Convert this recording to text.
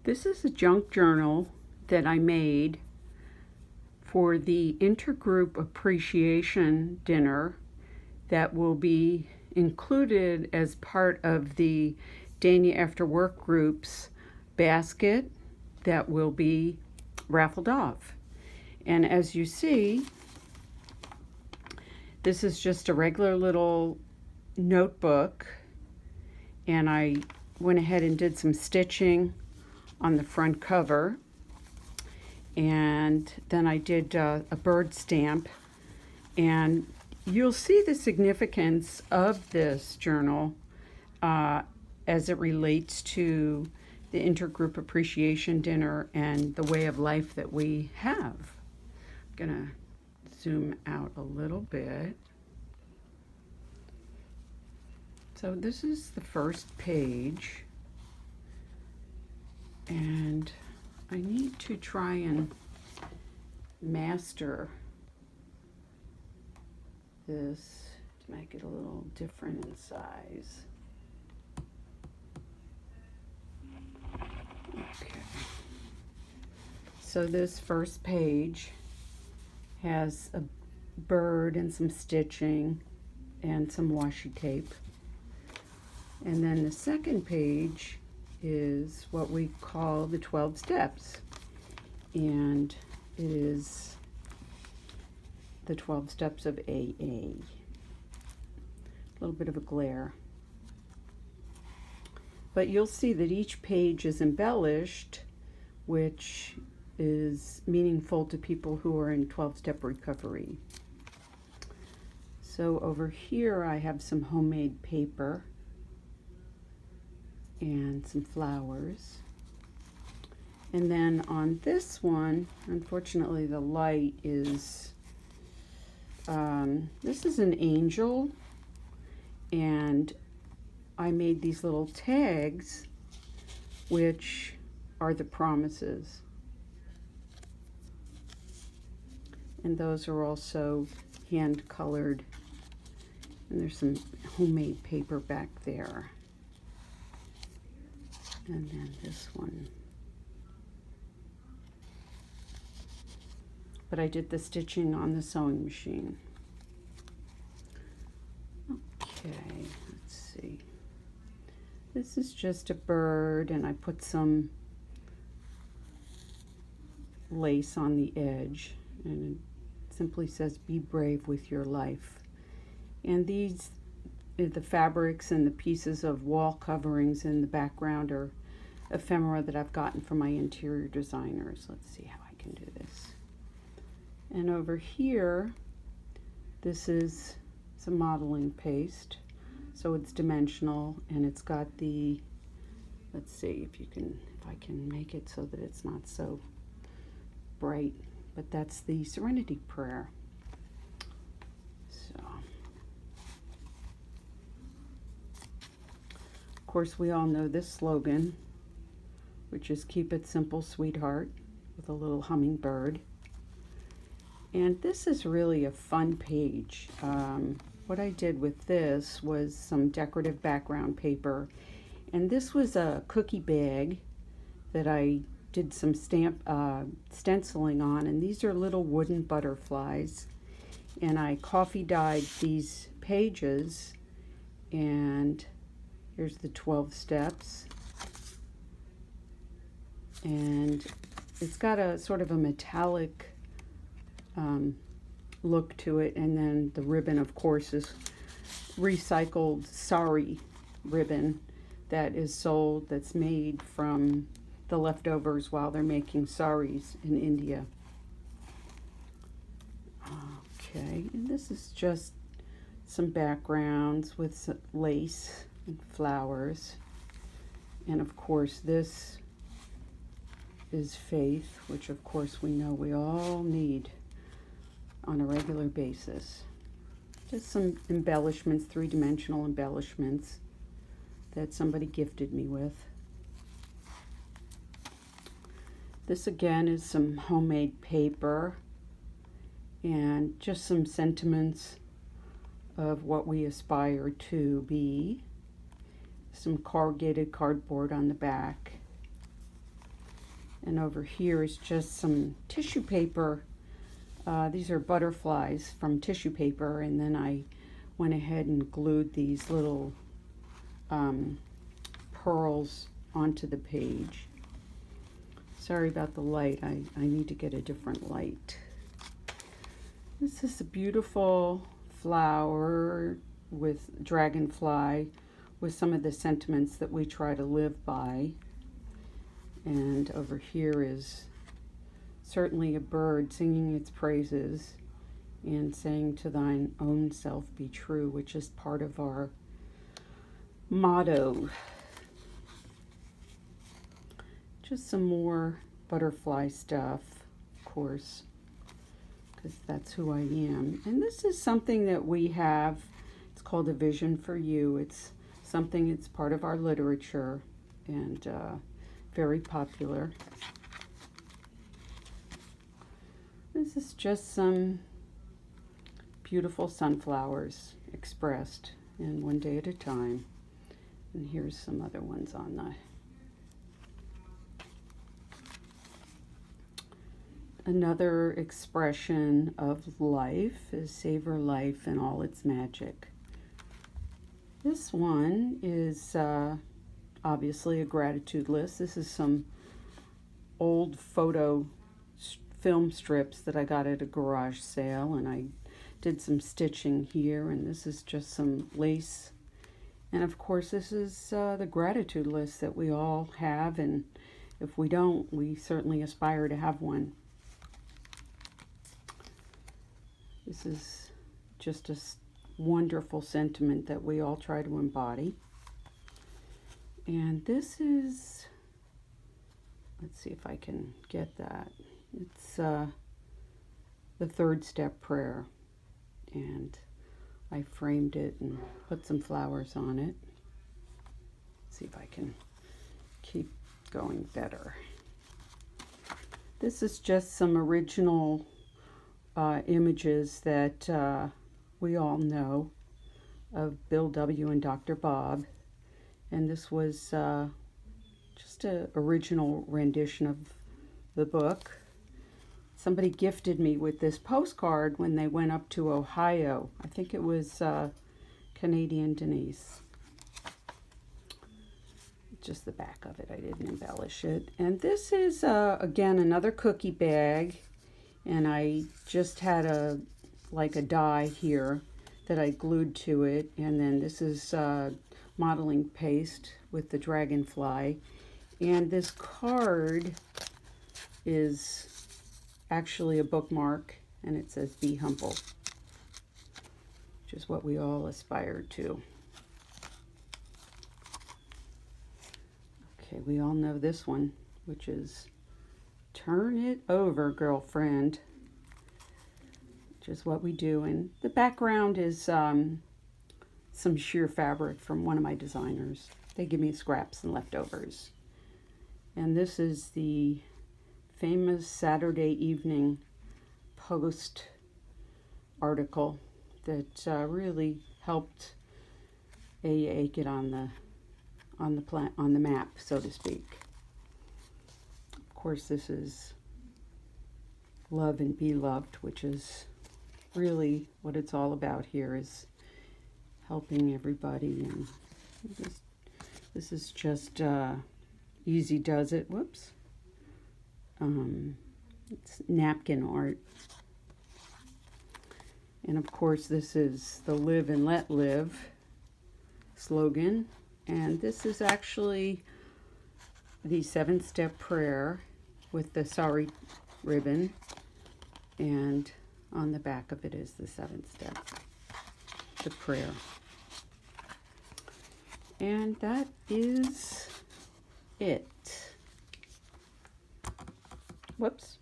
This is a junk journal that I made for the Intergroup Appreciation Dinner that will be included as part of the Dania After Work Group's basket that will be raffled off. And as you see, this is just a regular little notebook, and I went ahead and did some stitching on the front cover, and then I did a bird stamp, and you'll see the significance of this journal as it relates to the Intergroup Appreciation Dinner and the way of life that we have. I'm gonna zoom out a little bit. So this is the first page, and I need to try and master this to make it a little different in size. Okay. So this first page has a bird and some stitching and some washi tape. And then the second page is what we call the 12 steps. And it is the 12 steps of AA. A little bit of a glare. But you'll see that each page is embellished, which is meaningful to people who are in 12-step recovery. So over here I have some homemade paper and some flowers. And then on this one, unfortunately the light is, this is an angel, and I made these little tags which are the promises. And those are also hand colored, and there's some homemade paper back there. And then this one. But I did the stitching on the sewing machine. Okay, let's see. This is just a bird, and I put some lace on the edge, and it simply says, "Be brave with your life." And these, the fabrics and the pieces of wall coverings in the background are ephemera that I've gotten from my interior designers. Let's see how I can do this. And over here, this is some modeling paste, so it's dimensional, and it's got the, let's see if I can make it so that it's not so bright, but that's the Serenity Prayer. So, of course, we all know this slogan, which is "Keep it simple, sweetheart," with a little hummingbird. And this is really a fun page. What I did with this was some decorative background paper, and this was a cookie bag that I did some stenciling on, and these are little wooden butterflies, and I coffee dyed these pages, and here's the 12 steps, and it's got a sort of a metallic look to it, and then the ribbon, of course, is recycled sari ribbon that is sold, that's made from the leftovers while they're making saris in India. Okay, and this is just some backgrounds with some lace and flowers, and of course this is faith, which of course we know we all need on a regular basis. Just some embellishments, three-dimensional embellishments that somebody gifted me with. This again is some homemade paper and just some sentiments of what we aspire to be. Some corrugated cardboard on the back. And over here is just some tissue paper. These are butterflies from tissue paper, and then I went ahead and glued these little pearls onto the page. Sorry about the light. I need to get a different light. This is a beautiful flower with dragonfly with some of the sentiments that we try to live by. And over here is certainly a bird singing its praises and saying to thine own self be true, which is part of our motto. Just some more butterfly stuff, of course, because that's who I am. And this is something that we have. It's called A Vision for You. It's something, it's part of our literature and very popular. This is just some beautiful sunflowers expressed in one day at a time. And here's some other ones on the... Another expression of life is savor life and all its magic. This one is obviously a gratitude list. This is some old photo film strips that I got at a garage sale, and I did some stitching here, and this is just some lace. And of course this is the gratitude list that we all have, and if we don't, we certainly aspire to have one. This is just a wonderful sentiment that we all try to embody. And this is, let's see if I can get that. It's the third step prayer. And I framed it and put some flowers on it. Let's see if I can keep going better. This is just some original images that we all know of Bill W. and Dr. Bob. And this was just an original rendition of the book. Somebody gifted me with this postcard when they went up to Ohio. I think it was Canadian Denise. Just the back of it. I didn't embellish it. And this is, again, another cookie bag. And I just had a die here that I glued to it. And then this is modeling paste with the dragonfly. And this card is actually a bookmark, and it says be humble, which is what we all aspire to. Okay, we all know this one, which is turn it over, girlfriend, which is what we do. And the background is some sheer fabric from one of my designers. They give me scraps and leftovers. And this is the famous Saturday Evening Post article that really helped AA get on the map, so to speak. Of course, this is Love and Be Loved, which is really what it's all about here, is helping everybody. And this is just Easy Does It. Whoops. It's napkin art. And of course, this is the Live and Let Live slogan. And this is actually the 7-step prayer with the sorry ribbon. And on the back of it is the 7th step, the prayer. And that is it. Whoops.